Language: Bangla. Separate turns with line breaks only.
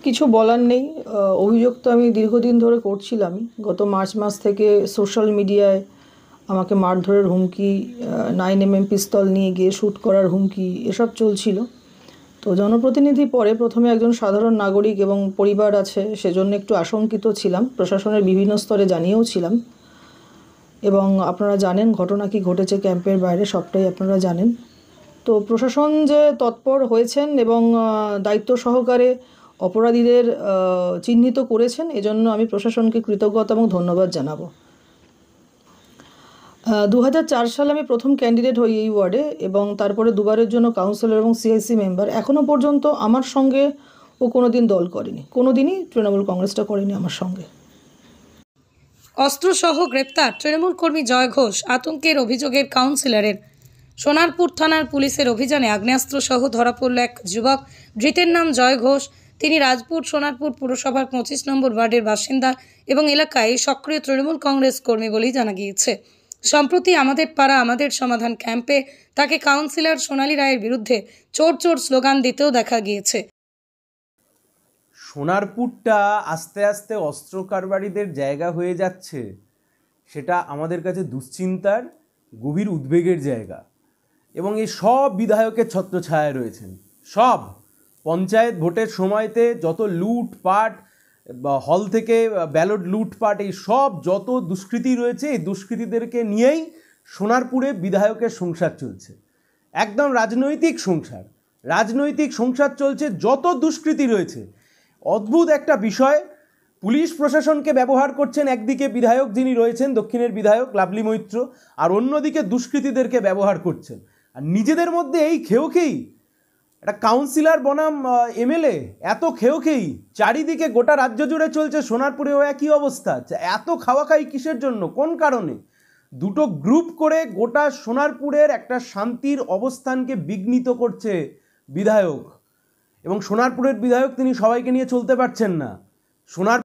কিছু বলার নেই। অভিযোগ তো আমি দীর্ঘদিন ধরে করছিলামই। গত মার্চ মাস থেকে সোশ্যাল মিডিয়ায় আমাকে মারধরের হুমকি, 9mm পিস্তল নিয়ে গিয়ে শ্যুট করার হুমকি এসব চলছিল। তো জনপ্রতিনিধি পরে প্রথমে একজন সাধারণ নাগরিক এবং পরিবার আছে সেজন্য একটু আশঙ্কিত ছিলাম, প্রশাসনের বিভিন্ন স্তরে জানিয়েও ছিলাম। এবং আপনারা জানেন ঘটনা কি ঘটেছে ক্যাম্পের বাইরে, সবটাই আপনারা জানেন। তো প্রশাসন যে তৎপর হয়েছেন এবং দায়িত্ব সহকারে অপরাধীদের চিহ্নিত করেছেন, এজন্য আমি প্রশাসনকে কৃতজ্ঞতা এবং ধন্যবাদ জানাবো। 2004 সালে আমি প্রথম ক্যান্ডিডেট হই এই ওয়ার্ডে এবং তারপরে দুবারের জন্য কাউন্সিলর এবং সিআইসি মেম্বার। এখনও পর্যন্ত আমার সঙ্গে ও কোনো দিন দল করেনি, কোনো দিনই তৃণমূল কংগ্রেসটা করেনি আমার সঙ্গে।
অস্ত্রসহ গ্রেপ্তার তৃণমূল কর্মী জয় ঘোষ, আতঙ্কের অভিযোগের কাউন্সিলরের। সোনারপুর থানার পুলিশের অভিযানে আগ্নেয়াস্ত্রসহ ধরা পড়ল এক যুবক। ধৃতের নাম জয় ঘোষ। তিনি রাজপুর সোনারপুর পুরসভার 25 নম্বর ওয়ার্ডের বাসিন্দা এবং এলাকায় সক্রিয় তৃণমূল কংগ্রেস কর্মী বলেই জানা গিয়েছে। সম্প্রতি আমাদের পাড়া আমাদের সমাধান ক্যাম্পে তাকে কাউন্সিলর সোনালী রায়ের বিরুদ্ধে চোর চোর স্লোগান দিতেও দেখা গিয়েছে।
সোনারপুরটা আস্তে আস্তে অস্ত্র কারবারিদের জায়গা হয়ে যাচ্ছে, সেটা আমাদের কাছে দুশ্চিন্তার, গভীর উদ্বেগের জায়গা। এবং এই সব বিধায়কের ছত্রছায়ায় রয়েছেন। সব পঞ্চায়েত ভোটের সময়তে যত লুটপাট বা হল থেকে ব্যালট লুটপাট, এই সব যত দুষ্কৃতি রয়েছে, এই দুষ্কৃতীদেরকে নিয়েই সোনারপুরে বিধায়কের সংসার চলছে। একদম রাজনৈতিক সংসার চলছে। যত দুষ্কৃতি রয়েছে, অদ্ভুত একটা বিষয়, পুলিশ প্রশাসনকে ব্যবহার করছেন একদিকে বিধায়ক যিনি রয়েছেন, দক্ষিণের বিধায়ক লাভলি মৈত্র, আর অন্যদিকে দুষ্কৃতীদেরকে ব্যবহার করছেন। আর নিজেদের মধ্যে এই খেয়েই একটা কাউন্সিলর বনাম এমএলএ, এত খেয়েই চারিদিকে গোটা রাজ্য জুড়ে চলছে, সোনারপুরেও একই অবস্থা। এত খাওয়াখাই কিসের জন্য, কোন কারণে? দুটো গ্রুপ করে গোটা সোনারপুরের একটা শান্তির অবস্থানকে বিঘ্নিত করছে বিধায়ক। এবং সোনারপুরের বিধায়ক তিনি সবাইকে নিয়ে চলতে পারছেন না। সোনার